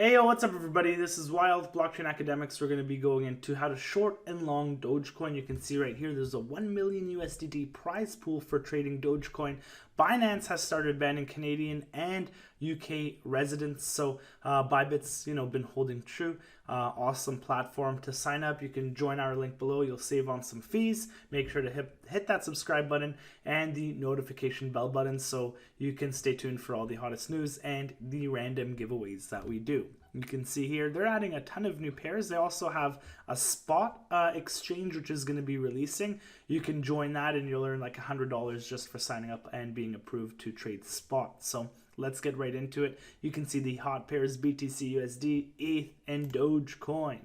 Hey, yo, what's up, everybody? This is Wild Blockchain Academics. We're going to be going into how to short and long Dogecoin. You can see right here, there's a 1 million USDT prize pool for trading Dogecoin. Binance has started banning Canadian and UK residents. So Bybit's, been holding true. Awesome platform to sign up. You can join our link below. You'll save on some fees. Make sure to hit that subscribe button and the notification bell button so you can stay tuned for all the hottest news and the random giveaways that we do. You can see here they're adding a ton of new pairs. They also have a spot exchange which is going to be releasing. You can join that and you'll earn like $100 just for signing up and being approved to trade spot. So let's get right into it. You can see the hot pairs BTC USD, ETH, and Dogecoin.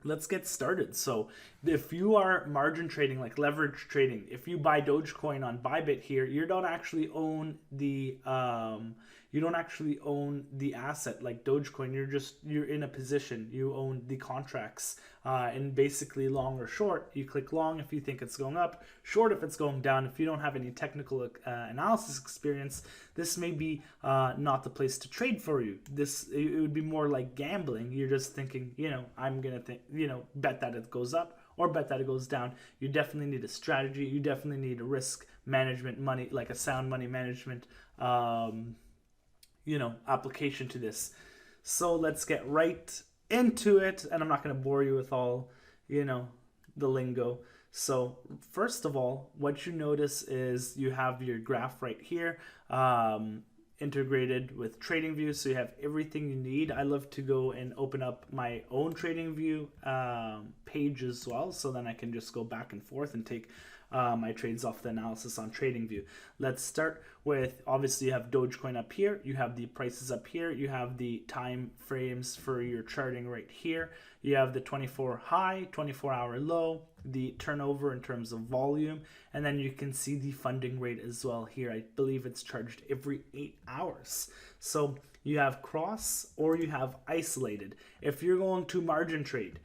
Let's get started. So if you are margin trading, like leverage trading, if you buy Dogecoin on Bybit here, you don't actually own the asset like Dogecoin. You're in a position, you own the contracts, and basically long or short, you click long if you think it's going up, short if it's going down. If you don't have any technical analysis experience, this may be not the place to trade for you. It would be more like gambling. You're just thinking, I'm gonna bet that it goes up or bet that it goes down. You definitely need a strategy. You definitely need a risk management, money, like a sound money management application to this. So let's get right into it, and I'm not going to bore you with all the lingo. So first of all, what you notice is you have your graph right here, integrated with TradingView, so you have everything you need. I love to go and open up my own TradingView page as well, so then I can just go back and forth and take my trades off the analysis on TradingView. Let's start with, obviously you have Dogecoin up here, you have the prices up here, you have the time frames for your charting right here, you have the 24 high, 24-hour low, the turnover in terms of volume, and then you can see the funding rate as well here. I believe it's charged every 8 hours. So you have cross or you have isolated. If you're going to margin trade,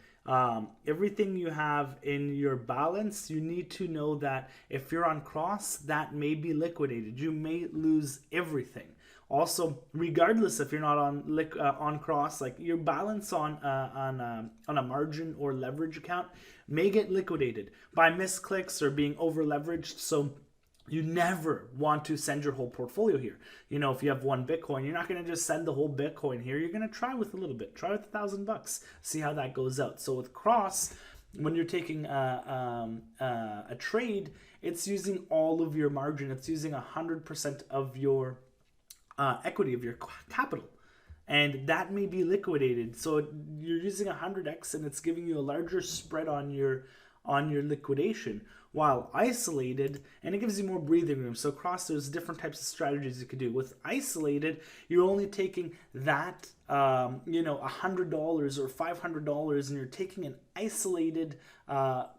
everything you have in your balance, you need to know that if you're on cross, that may be liquidated. You may lose everything. Also, regardless if you're not on cross, like your balance on a margin or leverage account may get liquidated by misclicks or being over leveraged. So you never want to send your whole portfolio here. If you have one Bitcoin, you're not going to just send the whole Bitcoin here. You're going to try with a little bit. Try with $1,000. See how that goes out. So with cross, when you're taking a trade, it's using all of your margin. It's using 100% of your equity, of your capital. And that may be liquidated. So you're using 100x and it's giving you a larger spread on your liquidation, while isolated, and it gives you more breathing room. So cross, there's different types of strategies you could do. With isolated, you're only taking that $100 or $500, and you're taking an isolated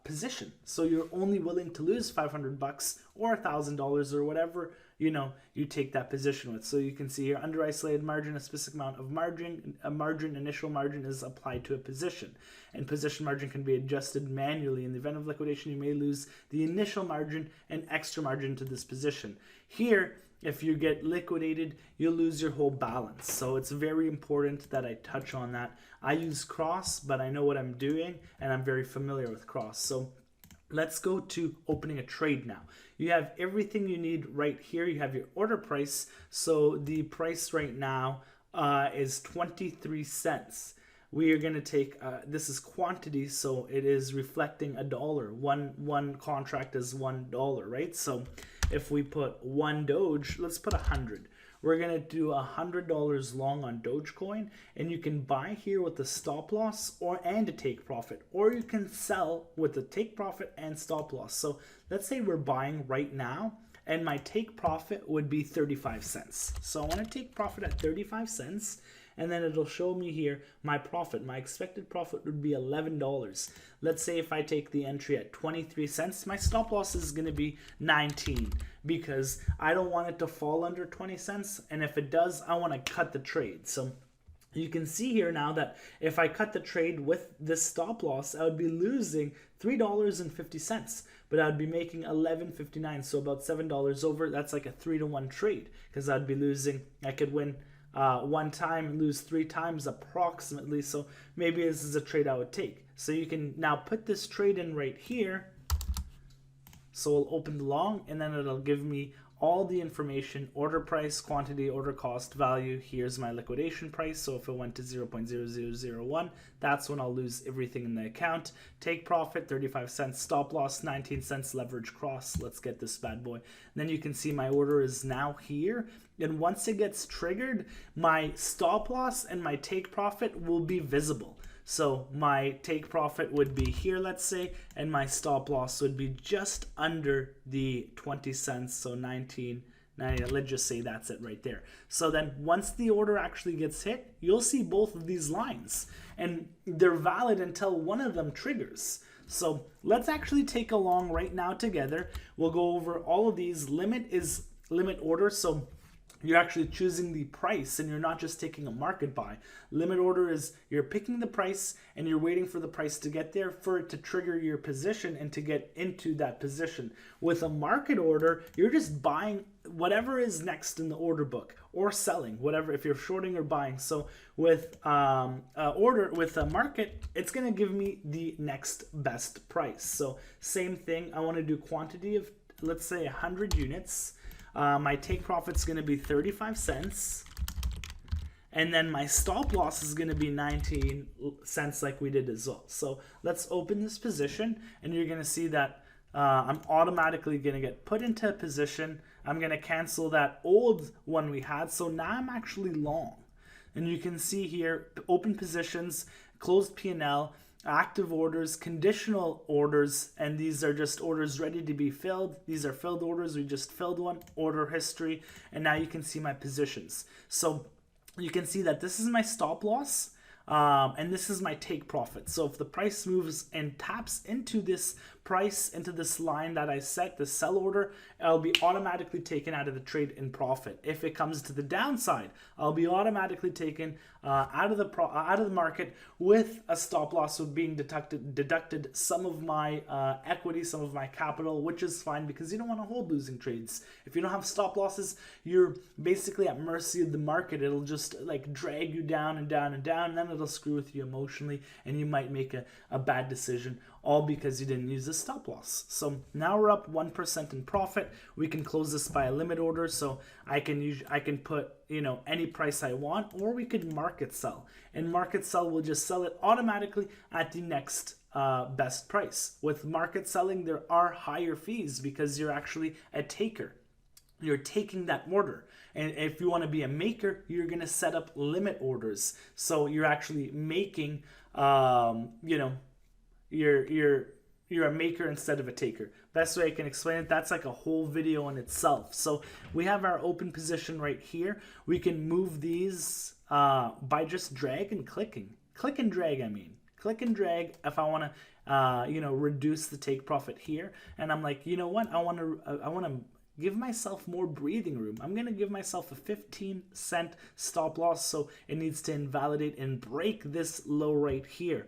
position. So you're only willing to lose $500 or $1,000 or whatever you take that position with. So you can see here, under isolated margin, a specific amount of initial margin is applied to a position, and position margin can be adjusted manually. In the event of liquidation, you may lose the initial margin and extra margin to this position. Here, if you get liquidated, you'll lose your whole balance. So it's very important that I touch on that. I use cross, but I know what I'm doing and I'm very familiar with cross. So let's go to opening a trade now. You have everything you need right here. You have your order price. So the price right now is 23 cents. We are going to take, this is quantity, so it is reflecting $1. One contract is $1, right? So if we put one Doge, let's put 100. We're going to do $100 long on Dogecoin, and you can buy here with a stop loss and a take profit, or you can sell with a take profit and stop loss. So let's say we're buying right now, and my take profit would be 35 cents. So I want to take profit at 35 cents, and then it'll show me here my profit. My expected profit would be $11. Let's say if I take the entry at 23 cents, my stop loss is going to be 19, because I don't want it to fall under 20 cents. And if it does, I want to cut the trade. So you can see here now that if I cut the trade with this stop loss, I would be losing $3.50, but I'd be making $11.59, so about $7 over. That's like a 3-to-1 trade, because I'd be losing, I could win one time, lose 3 times approximately. So maybe this is a trade I would take. So you can now put this trade in right here. So we'll open the long, and then it'll give me all the information: order price, quantity, order cost, value. Here's my liquidation price. So if it went to 0.0001, that's when I'll lose everything in the account. Take profit, 35 cents. Stop loss, 19 cents. Leverage cross. Let's get this bad boy. And then you can see my order is now here. And once it gets triggered, my stop loss and my take profit will be visible. So my take profit would be here, let's say, and my stop loss would be just under the 20 cents. So 19.90. Let's just say that's it right there. So then once the order actually gets hit, you'll see both of these lines, and they're valid until one of them triggers. So let's actually take a long right now together. We'll go over all of these. Limit is limit order. So you're actually choosing the price, and you're not just taking a market buy. Limit order is you're picking the price and you're waiting for the price to get there for it to trigger your position and to get into that position. With a market order, you're just buying whatever is next in the order book, or selling whatever if you're shorting or buying. So with with a market, it's going to give me the next best price. So same thing, I want to do quantity of, let's say, 100 units. My take profit's going to be 35 cents. And then my stop loss is going to be 19 cents like we did as well. So let's open this position, and you're going to see that I'm automatically going to get put into a position. I'm going to cancel that old one we had. So now I'm actually long. And you can see here, open positions, closed P&L, active orders, conditional orders, and these are just orders ready to be filled. These are filled orders. We just filled one, order history, and now you can see my positions. So you can see that this is my stop loss, and this is my take profit. So if the price moves and taps into this price, into this line that I set, the sell order, I'll be automatically taken out of the trade in profit. If it comes to the downside, I'll be automatically taken out of the market with a stop loss of being deducted some of my equity, some of my capital, which is fine because you don't want to hold losing trades. If you don't have stop losses, you're basically at mercy of the market. It'll just like drag you down and down and down, and then it'll screw with you emotionally, and you might make a bad decision, all because you didn't use a stop loss. So now we're up 1% in profit. We can close this by a limit order. So I can put, any price I want, or we could market sell. And market sell will just sell it automatically at the next best price. With market selling, there are higher fees because you're actually a taker. You're taking that order. And if you want to be a maker, you're going to set up limit orders. So you're actually making, you're a maker instead of a taker. Best way I can explain it, that's like a whole video in itself. So we have our open position right here. We can move these by just drag and clicking. Click and drag, I mean. Click and drag if I want to, reduce the take profit here. And I'm like, you know what? I want to give myself more breathing room. I'm going to give myself a 15-cent stop loss, so it needs to invalidate and break this low right here.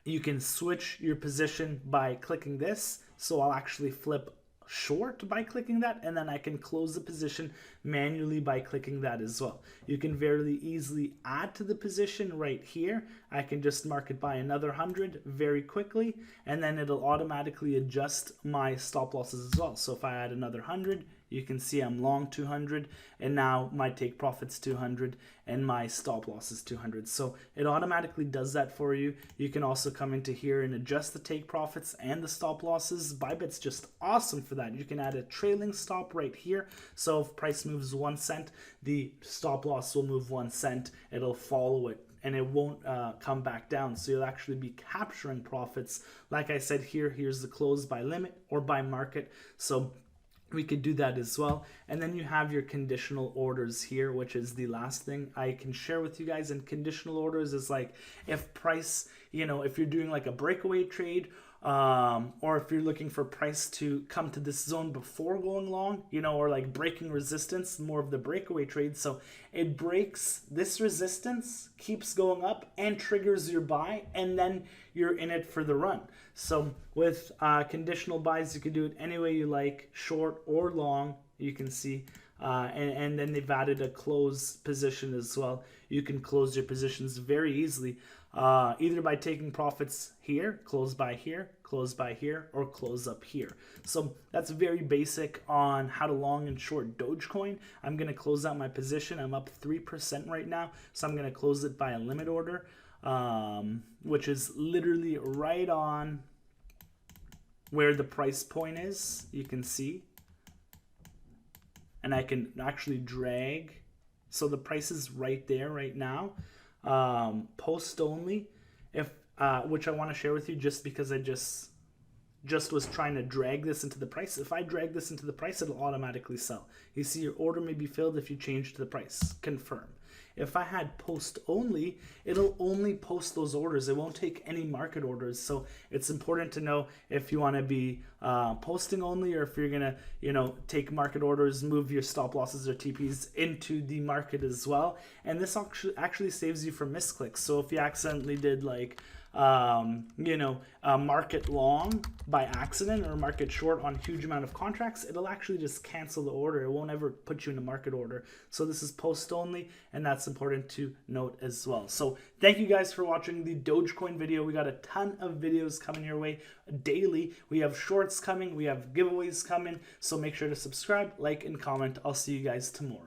You can switch your position by clicking this, so I'll actually flip short by clicking that, and then I can close the position manually by clicking that as well. You can very easily add to the position right here. I can just mark it by another 100 very quickly, and then it'll automatically adjust my stop losses as well. So if I add another 100, you can see I'm long 200, and now my take profit's 200 and my stop loss is 200. So it automatically does that for you. You can also come into here and adjust the take profits and the stop losses. Bybit's just awesome for that. You can add a trailing stop right here. So if price moves 1 cent, the stop loss will move 1 cent. It'll follow it, and it won't come back down. So you'll actually be capturing profits. Like I said here, here's the close by limit or by market. So we could do that as well. And then you have your conditional orders here, which is the last thing I can share with you guys. And conditional orders is like if price, if you're doing like a breakaway trade, or if you're looking for price to come to this zone before going long, or like breaking resistance, more of the breakaway trade. So it breaks this resistance, keeps going up, and triggers your buy, and then you're in it for the run. So with conditional buys, you can do it any way you like, short or long. You can see And then they've added a close position as well. You can close your positions very easily, either by taking profits here, close by here, close by here, or close up here. So that's very basic on how to long and short Dogecoin. I'm going to close out my position. I'm up 3% right now, so I'm going to close it by a limit order, which is literally right on where the price point is. You can see, and I can actually drag, so the price is right there right now. Post only, if which I want to share with you, just because I just was trying to drag this into the price. If I drag this into the price, it'll automatically sell. You see, your order may be filled if you change the price. Confirm. If I had post only, it'll only post those orders. It won't take any market orders. So it's important to know if you want to be posting only, or if you're gonna, take market orders, move your stop losses or TPs into the market as well. And this actually saves you from misclicks. So if you accidentally did like a market long by accident or market short on a huge amount of contracts, it'll actually just cancel the order. It won't ever put you in a market order. So this is post only, and that's important to note as well. So thank you guys for watching the Dogecoin video. We got a ton of videos coming your way daily. We have shorts coming, we have giveaways coming, so make sure to subscribe, like, and comment. I'll see you guys tomorrow.